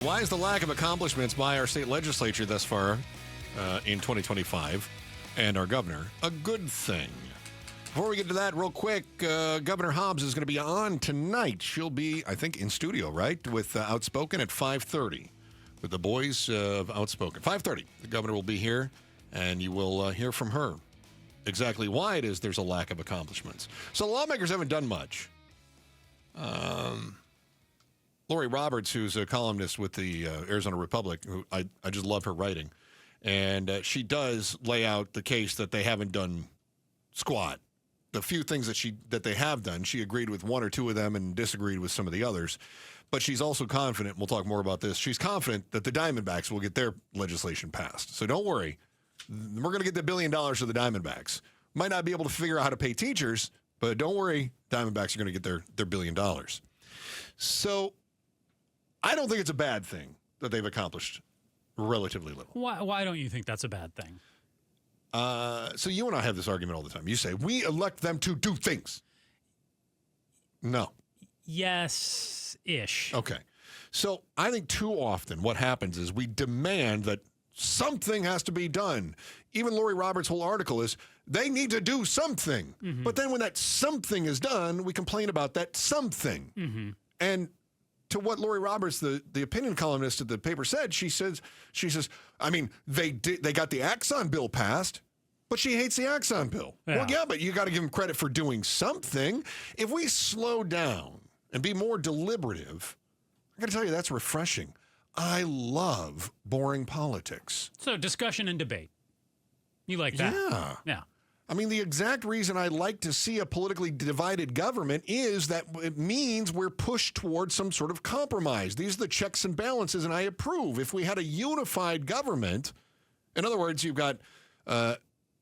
Why is the lack of accomplishments by our state legislature thus far in 2025 and our governor a good thing? Before we get to that, real quick, Governor Hobbs is going to be on tonight. She'll be, I think, in studio, right, with Outspoken at 5:30 with the boys of Outspoken. 5:30, the governor will be here, and you will hear from her exactly why it is there's a lack of accomplishments. So the lawmakers haven't done much. Lori Roberts, who's a columnist with the Arizona Republic, who I just love her writing, and she does lay out the case that they haven't done squat. The few things that they have done, she agreed with one or two of them and disagreed with some of the others. But she's also confident, and we'll talk more about this, she's confident that the Diamondbacks will get their legislation passed. So don't worry. We're going to get the $1 billion to the Diamondbacks. Might not be able to figure out how to pay teachers, but don't worry. Diamondbacks are going to get their $1 billion. So I don't think it's a bad thing that they've accomplished relatively little. Why don't you think that's a bad thing? So you and I have this argument all the time. You say, we elect them to do things. No. Yes-ish. Okay. So I think too often what happens is we demand that something has to be done. Even Lori Roberts' whole article is, they need to do something. Mm-hmm. But then when that something is done, we complain about that something. Mm-hmm. And to what Lori Roberts, the opinion columnist at the paper said, she says, I mean, they got the Axon bill passed, but she hates the Axon bill. Yeah. Well, yeah, but you got to give them credit for doing something. If we slow down and be more deliberative, I got to tell you, that's refreshing. I love boring politics. So discussion and debate. You like that? Yeah. Yeah. I mean, the exact reason I like to see a politically divided government is that it means we're pushed towards some sort of compromise. These are the checks and balances, and I approve. If we had a unified government, in other words, you've got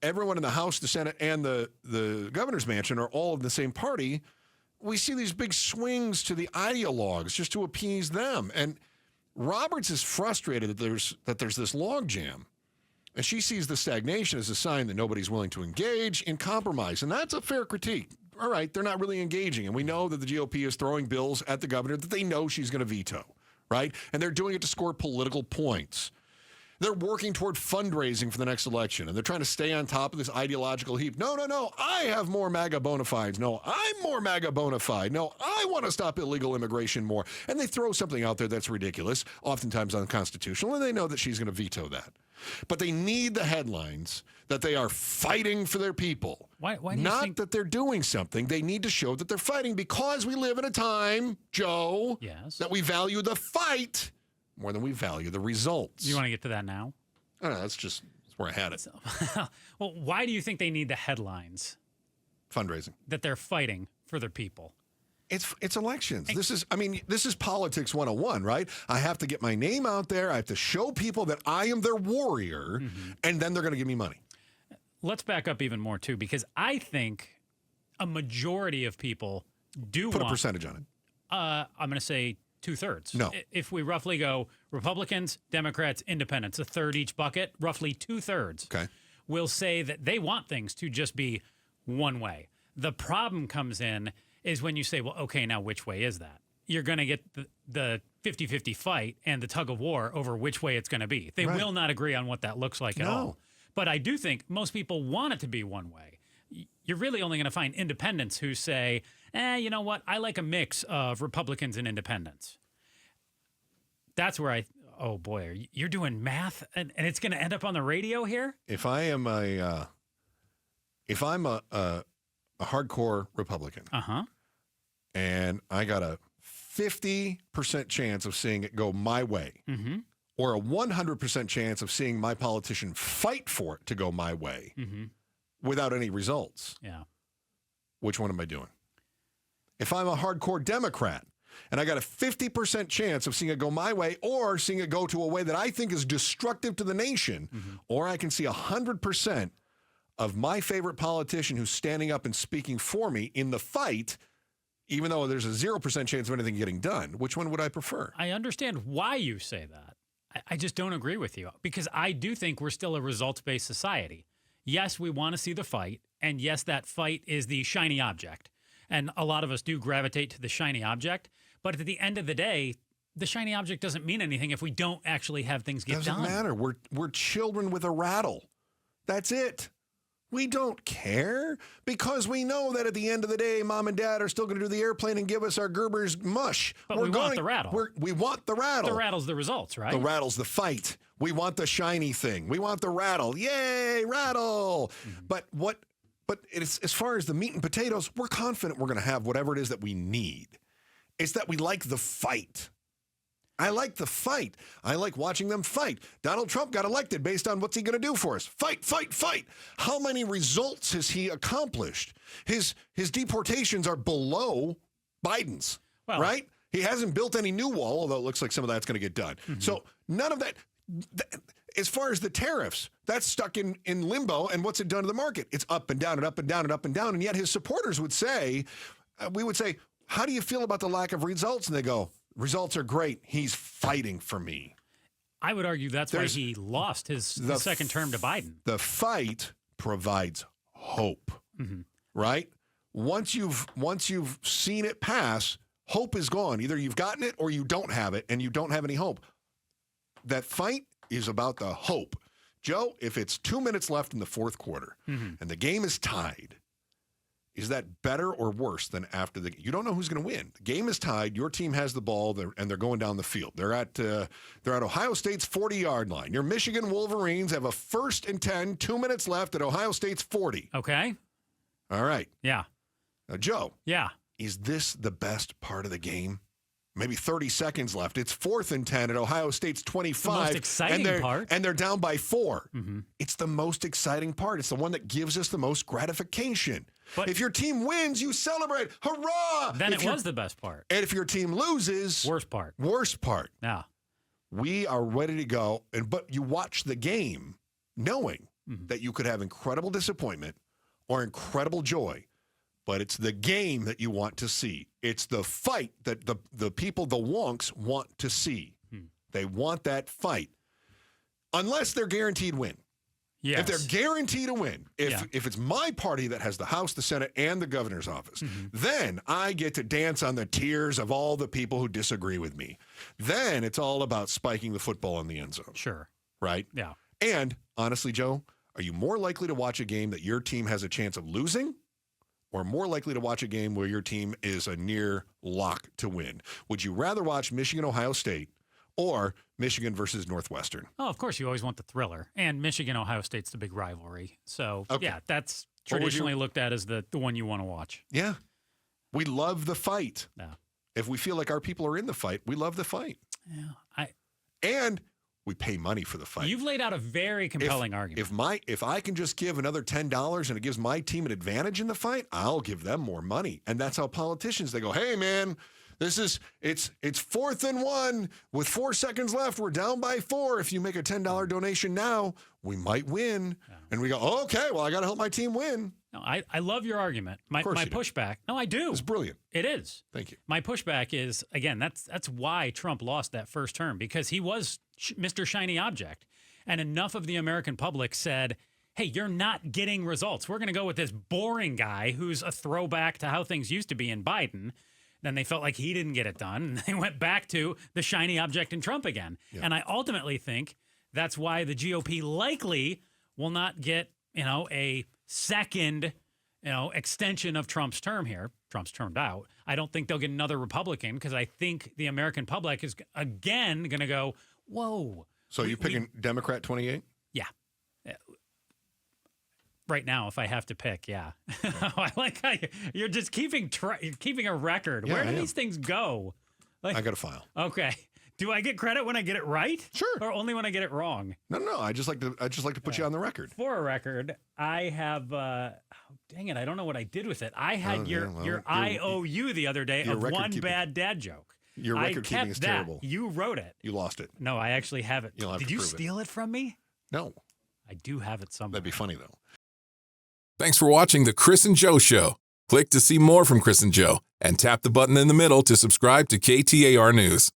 everyone in the House, the Senate, and the governor's mansion are all of the same party, we see these big swings to the ideologues just to appease them. And Roberts is frustrated that there's this logjam. And she sees the stagnation as a sign that nobody's willing to engage in compromise. And that's a fair critique. All right, they're not really engaging. And we know that the GOP is throwing bills at the governor that they know she's going to veto, right? And they're doing it to score political points. They're working toward fundraising for the next election, and they're trying to stay on top of this ideological heap. No, I have more MAGA bona fides. No, I'm more MAGA bona fide. No, I want to stop illegal immigration more. And they throw something out there that's ridiculous, oftentimes unconstitutional, and they know that she's going to veto that. But they need the headlines that they are fighting for their people. Why do you Not think that they're doing something. They need to show that they're fighting because we live in a time, Joe, Yes. that we value the fight more than we value the results. You want to get to that now? I don't know, that's where I had it. Well, why do you think they need the headlines? Fundraising. That they're fighting for their people. It's elections. This is politics 101, right? I have to get my name out there. I have to show people that I am their warrior, and then they're going to give me money. Let's back up even more, too, because I think a majority of people do Put want... a percentage on it. I'm going to say 2/3. No. If we roughly go Republicans, Democrats, Independents, a third each bucket, roughly 2/3 will say that they want things to just be one way. The problem comes in is when you say, well, okay, now which way is that? You're going to get the 50-50 fight and the tug of war over which way it's going to be. They will not agree on what that looks like at all. But I do think most people want it to be one way. You're really only going to find independents who say, you know what? I like a mix of Republicans and independents. That's where oh boy, you're doing math and it's going to end up on the radio here? If I'm a hardcore Republican, and I got a 50% chance of seeing it go my way, or a 100% chance of seeing my politician fight for it to go my way without any results, which one am I doing? If I'm a hardcore Democrat and I got a 50% chance of seeing it go my way or seeing it go to a way that I think is destructive to the nation, or I can see 100% of my favorite politician who's standing up and speaking for me in the fight, even though there's a 0% chance of anything getting done, which one would I prefer? I understand why you say that. I just don't agree with you because I do think we're still a results-based society. Yes, we want to see the fight, and yes, that fight is the shiny object. And a lot of us do gravitate to the shiny object. But at the end of the day, the shiny object doesn't mean anything if we don't actually have things get done. Doesn't matter. We're children with a rattle. That's it. We don't care because we know that at the end of the day, mom and dad are still going to do the airplane and give us our Gerber's mush. But we want the rattle. We want the rattle. The rattle's the results, right? The rattle's the fight. We want the shiny thing. We want the rattle. Yay, rattle. Mm-hmm. But as far as the meat and potatoes, we're confident we're going to have whatever it is that we need. It's that we like the fight. I like the fight. I like watching them fight. Donald Trump got elected based on what's he going to do for us? Fight, fight, fight. How many results has he accomplished? His deportations are below Biden's, right? He hasn't built any new wall, although it looks like some of that's going to get done. Mm-hmm. So none of that, as far as the tariffs, that's stuck in limbo. And what's it done to the market? It's up and down and up and down and up and down. And yet his supporters would say, we would say, how do you feel about the lack of results? And they go, results are great. He's fighting for me. I would argue that's why he lost his second term to Biden. The fight provides hope, right? Once you've seen it pass, hope is gone. Either you've gotten it or you don't have it, and you don't have any hope. That fight is about the hope. Joe, if it's 2 minutes left in the fourth quarter and the game is tied, is that better or worse than after the? You don't know who's going to win. The game is tied. Your team has the ball, and they're going down the field. They're at Ohio State's 40-yard line. Your Michigan Wolverines have a 1st and 10, 2 minutes left at Ohio State's 40. Okay. All right. Yeah. Now, Joe. Yeah. Is this the best part of the game? Maybe 30 seconds left. It's 4th and 10 at Ohio State's 25. The most exciting part. And they're down by 4. Mm-hmm. It's the most exciting part. It's the one that gives us the most gratification. But if your team wins, you celebrate. Hurrah! Then it was the best part. And if your team loses... Worst part. Worst part. Yeah. We are ready to go. But you watch the game knowing that you could have incredible disappointment or incredible joy. But it's the game that you want to see. It's the fight that the people, the wonks, want to see. They want that fight. Unless they're guaranteed win. Yes. If they're guaranteed to win, if it's my party that has the House, the Senate, and the governor's office, then I get to dance on the tears of all the people who disagree with me. Then it's all about spiking the football in the end zone. Sure. Right? Yeah. And honestly, Joe, are you more likely to watch a game that your team has a chance of losing, or more likely to watch a game where your team is a near lock to win? Would you rather watch Michigan, Ohio State, or Michigan versus Northwestern? Oh, of course, you always want the thriller. And Michigan, Ohio State's the big rivalry. So, yeah, that's traditionally looked at as the one you want to watch. Yeah. We love the fight. Yeah. If we feel like our people are in the fight, we love the fight. Yeah. And we pay money for the fight. You've laid out a very compelling argument. If I can just give another $10 and it gives my team an advantage in the fight, I'll give them more money. And that's how politicians, they go, hey, man, it's 4th and 1 with 4 seconds left. We're down by 4. If you make a $10 donation now, we might win. Yeah. And we go, okay, well, I got to help my team win. No, I love your argument. My pushback. No, I do. It's brilliant. It is. Thank you. My pushback is, again, that's why Trump lost that first term, because he was Mr. Shiny Object. And enough of the American public said, hey, you're not getting results. We're going to go with this boring guy who's a throwback to how things used to be in Biden. Then they felt like he didn't get it done. And they went back to the shiny object in Trump again. Yeah. And I ultimately think that's why the GOP likely will not get, a second, extension of Trump's term here. Trump's termed out. I don't think they'll get another Republican because I think the American public is, again, going to go, whoa. So you picking Democrat 28? Yeah. Right now, if I have to pick, yeah. I like how you're just keeping a record. Yeah, Where do these things go? I got a file. Okay. Do I get credit when I get it right? Sure. Or only when I get it wrong? No. I just like to put you on the record. For a record, I have. Dang it! I don't know what I did with it. I had your IOU the other day of one bad dad joke. Your record keeping is terrible. You wrote it. You lost it. No, I actually have it. Did you steal it from me? No. I do have it somewhere. That'd be funny though. Thanks for watching The Chris and Joe Show. Click to see more from Chris and Joe and tap the button in the middle to subscribe to KTAR News.